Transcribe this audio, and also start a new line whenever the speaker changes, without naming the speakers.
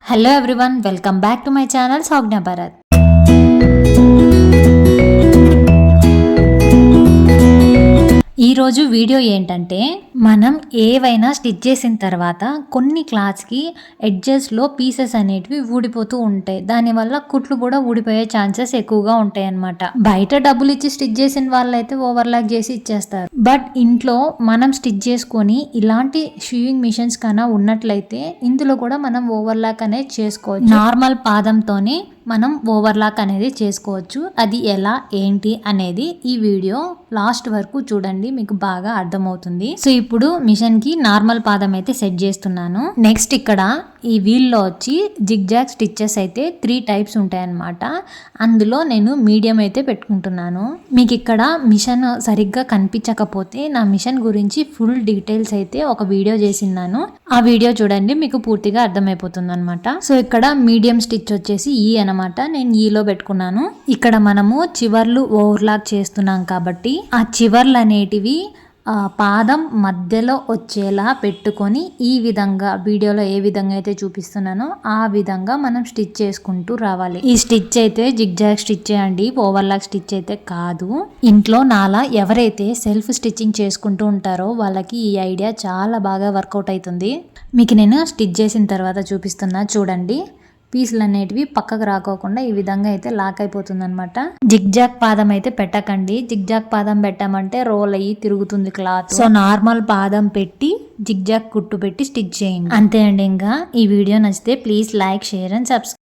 Hello everyone, welcome back to my channel Sogna Bharat. ఈ రోజు video ఏంటంటే మనం ఏవైనా స్టిచ్ చేసిన తర్వాత కొన్ని క్లాత్స్కి ఎడ్జెస్లో పీసెస్ అనేటివి ఊడిపోతూ ఉంటాయి. దానివల్ల కుట్లు కూడా ఊడిపోయే ఛాన్సెస్ ఎక్కువగా ఉంటాయి అన్నమాట. బయట డబ్బులు ఇచ్చి స్టిచ్ చేసిన వాళ్ళైతే ఓవర్లాక్ చేసి ఇచ్చేస్తారు. బట్ ఇంట్లో మనం స్టిచ్ చేసుకొని ఇలాంటి షూయింగ్ మిషన్స్ కన్నా ఉన్నట్లయితే ఇందులో కూడా మనం ఓవర్లాక్ అనేది చేసుకోవచ్చు. నార్మల్ పాదంతోనే మనం ఓవర్లాక్ అనేది చేసుకోవచ్చు. అది ఎలా ఏంటి అనేది ఈ వీడియో లాస్ట్ వరకు చూడండి, మీకు బాగా అర్థమవుతుంది. సో ఇప్పుడు మిషన్ కి నార్మల్ పాదం అయితే సెట్ చేస్తున్నాను. నెక్స్ట్ ఇక్కడ ఈ వీల్లో వచ్చి జిగ్జాగ్ స్టిచ్చెస్ అయితే 3 టైప్స్ ఉంటాయి అన్నమాట. అందులో నేను మీడియం అయితే పెట్టుకుంటున్నాను. మీకు ఇక్కడ మిషన్ సరిగ్గా కనిపించకపోతే నా మిషన్ గురించి ఫుల్ డీటెయిల్స్ అయితే ఒక వీడియో చేసిన్నాను. ఆ వీడియో చూడండి, మీకు పూర్తిగా అర్థమైపోతుంది అనమాట. సో ఇక్కడ మీడియం స్టిచ్ వచ్చేసి ఈ అనమాట, నేను ఈలో పెట్టుకున్నాను. ఇక్కడ మనము చివర్లు ఓవర్లాక్ చేస్తున్నాం కాబట్టి ఆ చివర్లు అనేటివి పాదం మధ్యలో వచ్చేలా పెట్టుకొని ఈ విధంగా వీడియోలో ఏ విధంగా అయితే చూపిస్తున్నానో ఆ విధంగా మనం స్టిచ్ చేసుకుంటూ రావాలి. ఈ స్టిచ్ అయితే జిగ్జాగ్ స్టిచ్ అండి, ఓవర్లాక్ స్టిచ్ అయితే కాదు. ఇంట్లో నాలా ఎవరైతే సెల్ఫ్ స్టిచ్చింగ్ చేసుకుంటూ ఉంటారో వాళ్ళకి ఈ ఐడియా చాలా బాగా వర్కౌట్ అవుతుంది. మీకు నేను స్టిచ్ చేసిన తర్వాత చూపిస్తున్నా చూడండి. పీసులు అనేటివి పక్కకు రాకోకుండా ఈ విధంగా అయితే లాక్ అయిపోతుంది అనమాట. జిగ్జాగ్ పాదం అయితే పెట్టకండి. జిగ్జాగ్ పాదం పెట్టామంటే రోల్ అయ్యి తిరుగుతుంది క్లాత్. సో నార్మల్ పాదం పెట్టి జిగ్జాగ్ కుట్టు పెట్టి స్టిచ్ చేయండి, అంతే అండి. ఇంకా ఈ వీడియో నచ్చితే please like, share and subscribe.